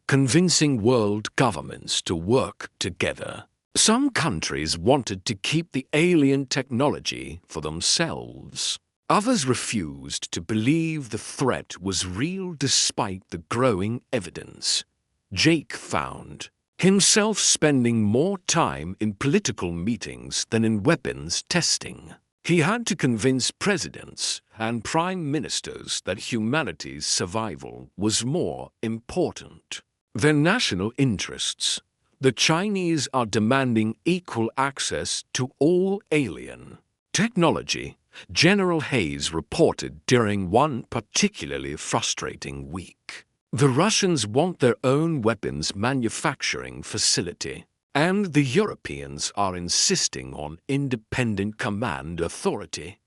convincing world governments to work together. Some countries wanted to keep the alien technology for themselves. Others refused to believe the threat was real despite the growing evidence. Jake found himself spending more time in political meetings than in weapons testing. He had to convince presidents and prime ministers that humanity's survival was more important than national interests. The Chinese are demanding equal access to all alien technology, General Hayes reported during one particularly frustrating week. The Russians want their own weapons manufacturing facility, and the Europeans are insisting on independent command authority.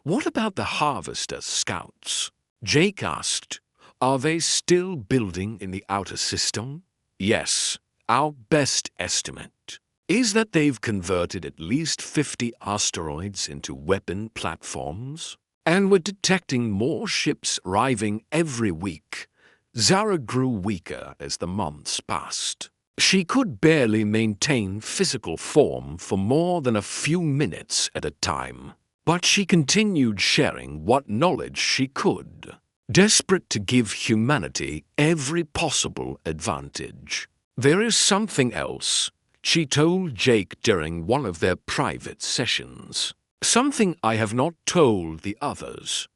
What about the Harvester Scouts? Jake asked. Are they still building in the outer system? Yes, our best estimate is that they've converted at least 50 asteroids into weapon platforms, and we're detecting more ships arriving every week. Zara grew weaker as the months passed. She could barely maintain physical form for more than a few minutes at a time, but she continued sharing what knowledge she could, desperate to give humanity every possible advantage. There is something else, she told Jake during one of their private sessions. Something I have not told the others.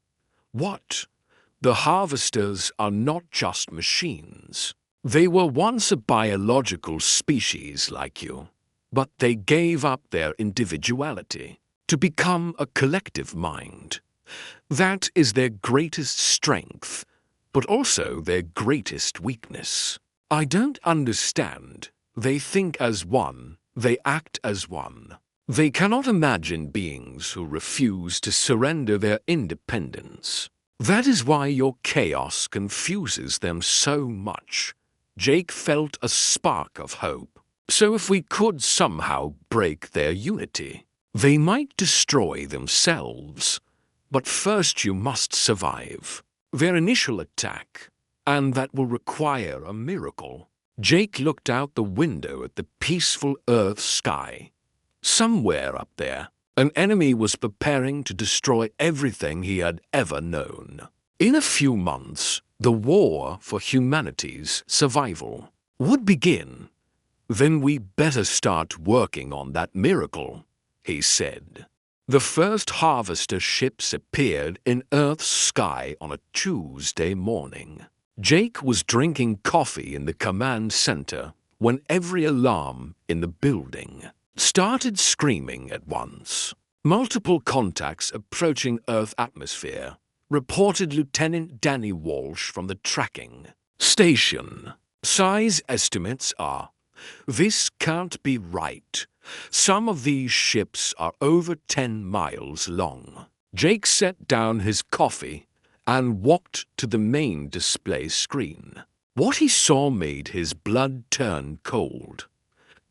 What? The harvesters are not just machines. They were once a biological species like you, but they gave up their individuality to become a collective mind. That is their greatest strength, but also their greatest weakness. I don't understand. They think as one, they act as one. They cannot imagine beings who refuse to surrender their independence. That is why your chaos confuses them so much. Jake felt a spark of hope. So if we could somehow break their unity, they might destroy themselves. But first you must survive their initial attack, and that will require a miracle. Jake looked out the window at the peaceful Earth sky. Somewhere up there, an enemy was preparing to destroy everything he had ever known. In a few months, the war for humanity's survival would begin. Then we better start working on that miracle, he said. The first harvester ships appeared in Earth's sky on a Tuesday morning. Jake was drinking coffee in the command center when every alarm in the building started screaming at once. Multiple contacts approaching Earth atmosphere, reported Lieutenant Danny Walsh from the tracking station. Size estimates are, this can't be right. Some of these ships are over 10 miles long. Jake set down his coffee and walked to the main display screen. What he saw made his blood turn cold.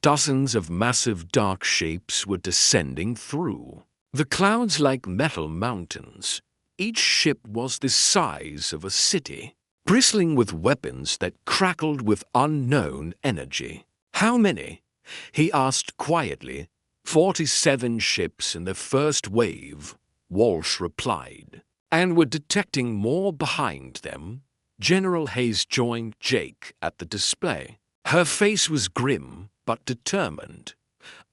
Dozens of massive dark shapes were descending through the clouds like metal mountains. Each ship was the size of a city, bristling with weapons that crackled with unknown energy. How many? He asked quietly. 47 ships in the first wave, Walsh replied, and were detecting more behind them. General Hayes joined Jake at the display. Her face was grim but determined.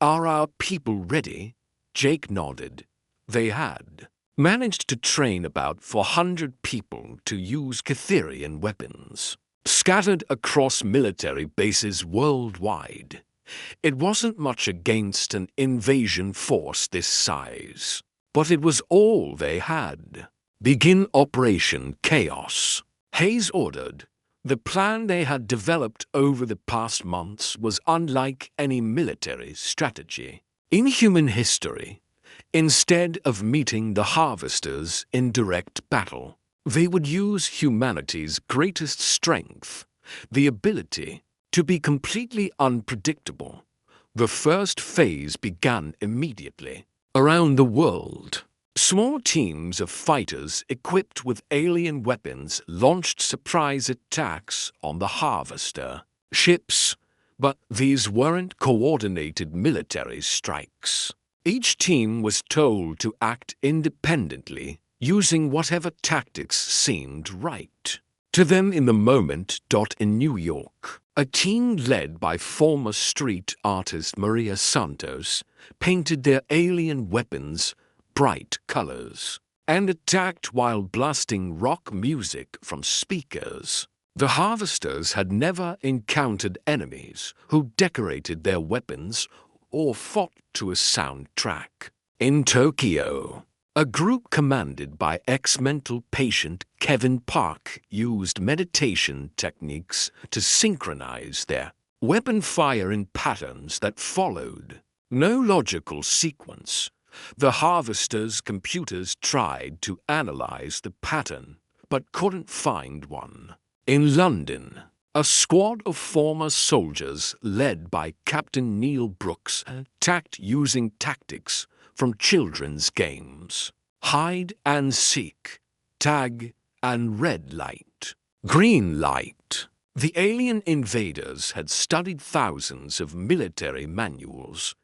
Are our people ready? Jake nodded. They had managed to train about 400 people to use Catherian weapons, scattered across military bases worldwide. It wasn't much against an invasion force this size, but it was all they had. Begin Operation Chaos, Hayes ordered. The plan they had developed over the past months was unlike any military strategy in human history. Instead of meeting the harvesters in direct battle, they would use humanity's greatest strength, the ability to be completely unpredictable. The first phase began immediately. Around the world, small teams of fighters equipped with alien weapons launched surprise attacks on the harvester ships, but these weren't coordinated military strikes. Each team was told to act independently, using whatever tactics seemed right to them in the moment. In New York, a team led by former street artist Maria Santos painted their alien weapons bright colors and attacked while blasting rock music from speakers. The harvesters had never encountered enemies who decorated their weapons or fought to a soundtrack. In Tokyo, a group commanded by ex-mental patient Kevin Park used meditation techniques to synchronize their weapon fire in patterns that followed no logical sequence. The harvesters' computers tried to analyze the pattern, but couldn't find one. In London, a squad of former soldiers led by Captain Neil Brooks attacked using tactics from children's games. Hide and seek, tag, and red light, green light. The alien invaders had studied thousands of military manuals,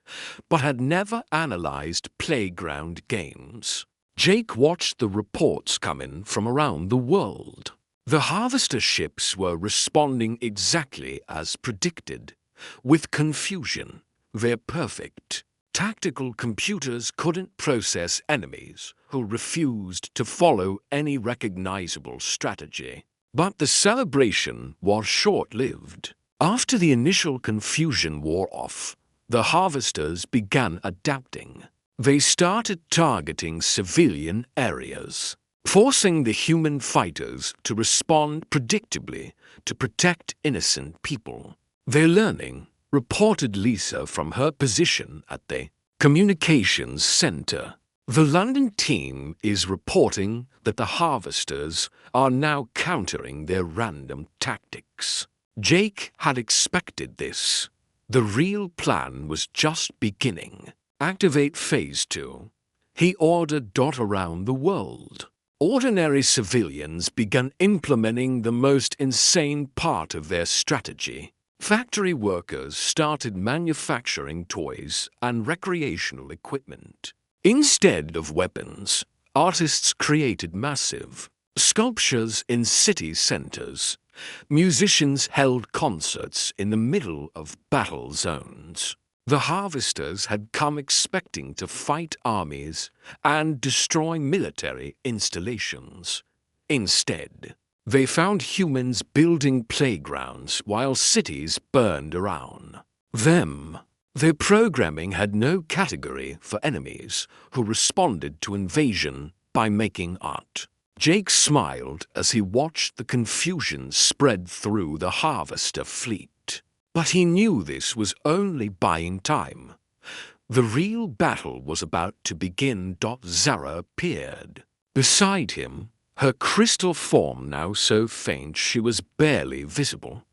but had never analyzed playground games. Jake watched the reports come in from around the world. The harvester ships were responding exactly as predicted, with confusion. Their perfect tactical computers couldn't process enemies who refused to follow any recognizable strategy. But the celebration was short-lived. After the initial confusion wore off, the harvesters began adapting. They started targeting civilian areas. forcing the human fighters to respond predictably to protect innocent people. They're learning, reported Lisa from her position at the communications center. The London team is reporting that the harvesters are now countering their random tactics. Jake had expected this. The real plan was just beginning. Activate Phase 2. He ordered around the world. Ordinary civilians began implementing the most insane part of their strategy. Factory workers started manufacturing toys and recreational equipment. Instead of weapons, artists created massive sculptures in city centers. Musicians held concerts in the middle of battle zones. The harvesters had come expecting to fight armies and destroy military installations. Instead, they found humans building playgrounds while cities burned around them. Their programming had no category for enemies who responded to invasion by making art. Jake smiled as he watched the confusion spread through the harvester fleet. But he knew this was only buying time. The real battle was about to begin. Zara appeared. Beside him, her crystal form now so faint she was barely visible.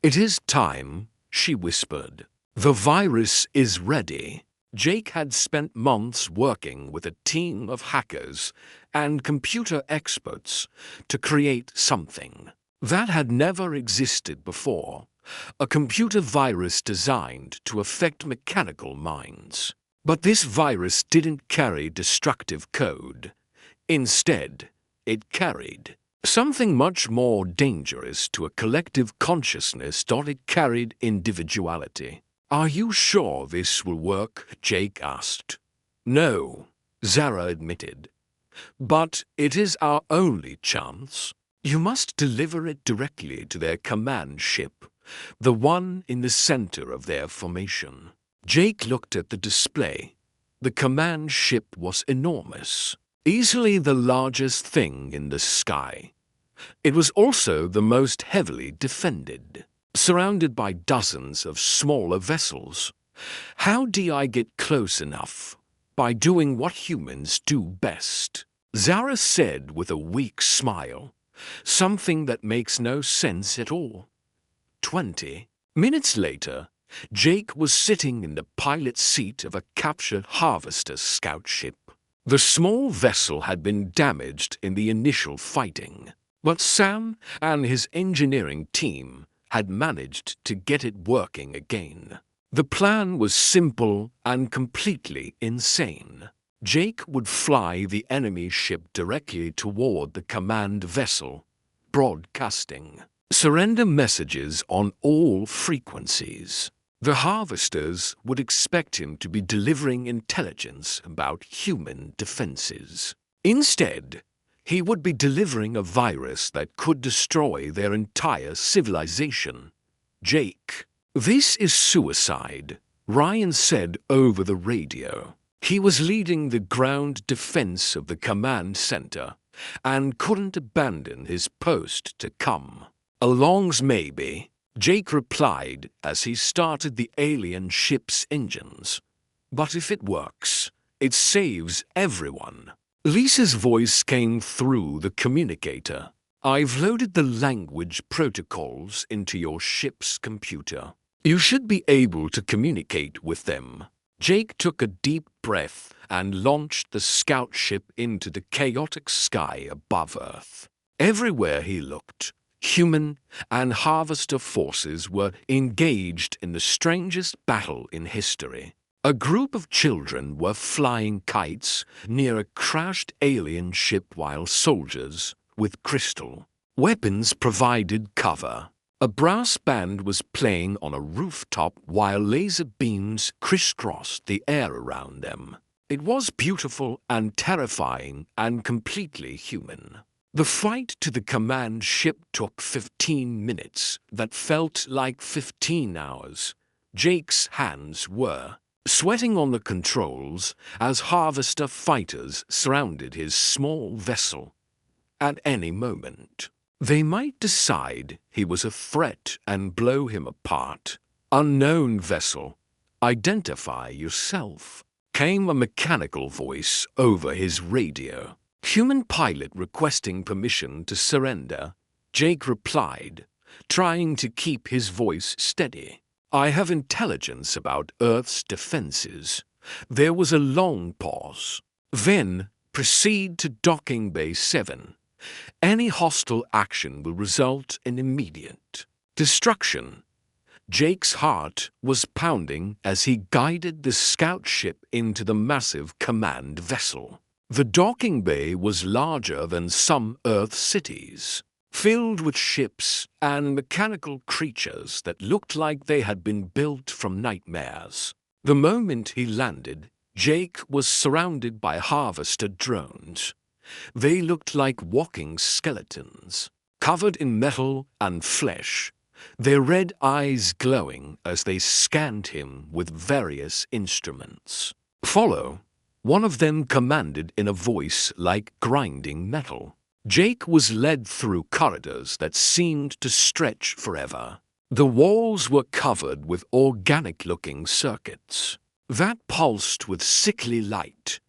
"It is time," she whispered. "The virus is ready." Jake had spent months working with a team of hackers and computer experts to create something that had never existed before. A computer virus designed to affect mechanical minds. But this virus didn't carry destructive code. Instead, it carried something much more dangerous to a collective consciousness. It carried individuality. "Are you sure this will work?" Jake asked. "No," Zara admitted. "But it is our only chance. You must deliver it directly to their command ship, the one in the center of their formation." Jake looked at the display. The command ship was enormous, easily the largest thing in the sky. It was also the most heavily defended, surrounded by dozens of smaller vessels. "How do I get close enough?" "By doing what humans do best," Zara said with a weak smile, "something that makes no sense at all." 20 minutes later, Jake was sitting in the pilot's seat of a captured harvester scout ship. The small vessel had been damaged in the initial fighting, but Sam and his engineering team had managed to get it working again. The plan was simple and completely insane. Jake would fly the enemy ship directly toward the command vessel, broadcasting surrender messages on all frequencies. The harvesters would expect him to be delivering intelligence about human defenses. Instead, he would be delivering a virus that could destroy their entire civilization. "Jake, this is suicide," Ryan said over the radio. He was leading the ground defense of the command center and couldn't abandon his post to come alongs. "Maybe," Jake replied as he started the alien ship's engines. "But if it works, it saves everyone." Lisa's voice came through the communicator. "I've loaded the language protocols into your ship's computer. You should be able to communicate with them." Jake took a deep breath and launched the scout ship into the chaotic sky above Earth. Everywhere he looked, human and harvester forces were engaged in the strangest battle in history. A group of children were flying kites near a crashed alien ship while soldiers, with crystal weapons, provided cover. A brass band was playing on a rooftop while laser beams crisscrossed the air around them. It was beautiful and terrifying and completely human. The flight to the command ship took 15 minutes that felt like 15 hours. Jake's hands were sweating on the controls as harvester fighters surrounded his small vessel. at any moment. They might decide he was a threat and blow him apart. Unknown vessel, identify yourself, came a mechanical voice over his radio. Human pilot requesting permission to surrender, Jake replied, trying to keep his voice steady. I have intelligence about Earth's defenses. There was a long pause. Then, proceed to Docking Bay 7. Any hostile action will result in immediate destruction. Jake's heart was pounding as he guided the scout ship into the massive command vessel. The docking bay was larger than some Earth cities, filled with ships and mechanical creatures that looked like they had been built from nightmares. The moment he landed, Jake was surrounded by harvester drones. They looked like walking skeletons, covered in metal and flesh, their red eyes glowing as they scanned him with various instruments. Follow, one of them commanded in a voice like grinding metal. Jake was led through corridors that seemed to stretch forever. The walls were covered with organic-looking circuits that pulsed with sickly light.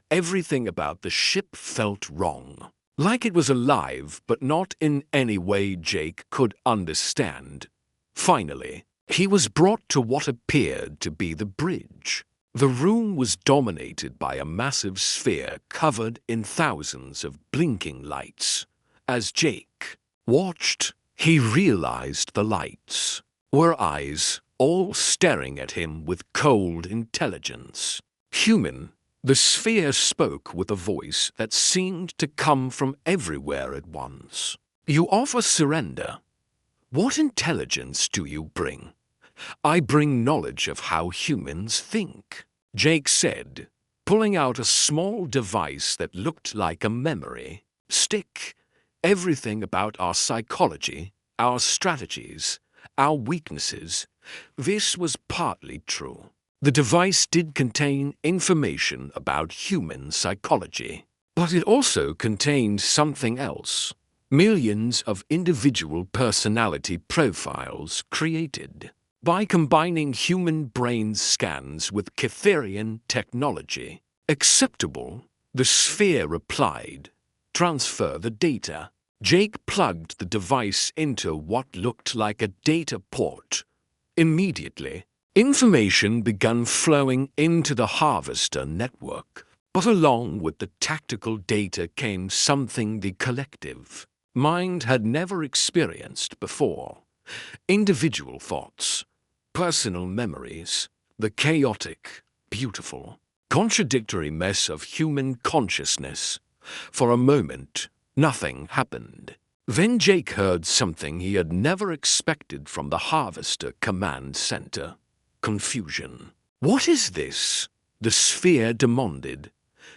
Everything about the ship felt wrong, like it was alive but not in any way Jake could understand. Finally, he was brought to what appeared to be the bridge. The room was dominated by a massive sphere covered in thousands of blinking lights. As Jake watched, he realized the lights were eyes, all staring at him with cold intelligence. Human, the sphere spoke with a voice that seemed to come from everywhere at once. You offer surrender. What intelligence do you bring? I bring knowledge of how humans think, Jake said, pulling out a small device that looked like a memory stick. Everything about our psychology, our strategies, our weaknesses. This was partly true. The device did contain information about human psychology, but it also contained something else. Millions of individual personality profiles created by combining human brain scans with Cytherian technology. Acceptable, the sphere replied. Transfer the data. Jake plugged the device into what looked like a data port. Immediately, information began flowing into the harvester network, but along with the tactical data came something the collective mind had never experienced before. Individual thoughts, personal memories, the chaotic, beautiful, contradictory mess of human consciousness. For a moment, nothing happened. Then Jake heard something he had never expected from the Harvester Command Center. Confusion. What is this? The sphere demanded.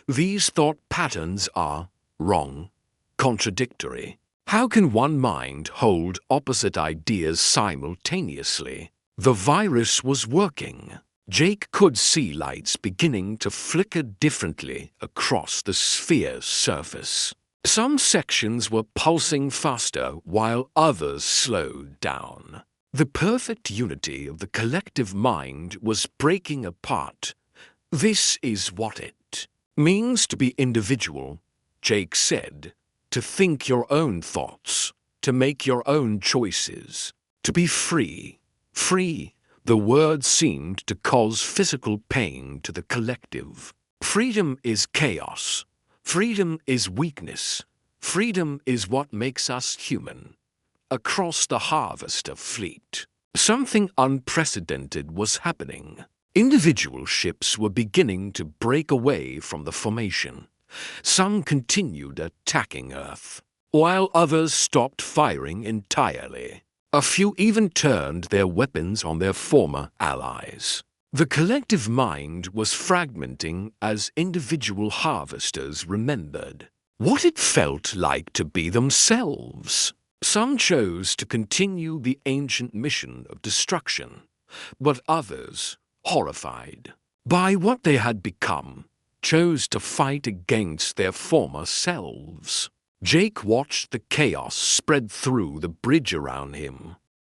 These thought patterns are wrong, contradictory. How can one mind hold opposite ideas simultaneously? The virus was working. Jake could see lights beginning to flicker differently across the sphere's surface. Some sections were pulsing faster while others slowed down. The perfect unity of the collective mind was breaking apart. This is what it means to be individual, Jake said. To think your own thoughts, to make your own choices, to be free. Free, the word seemed to cause physical pain to the collective. Freedom is chaos. Freedom is weakness. Freedom is what makes us human. Across the Harvester fleet, something unprecedented was happening. Individual ships were beginning to break away from the formation. Some continued attacking Earth, while others stopped firing entirely. A few even turned their weapons on their former allies. The collective mind was fragmenting as individual harvesters remembered what it felt like to be themselves. Some chose to continue the ancient mission of destruction, but others, horrified by what they had become, chose to fight against their former selves. Jake watched the chaos spread through the bridge around him.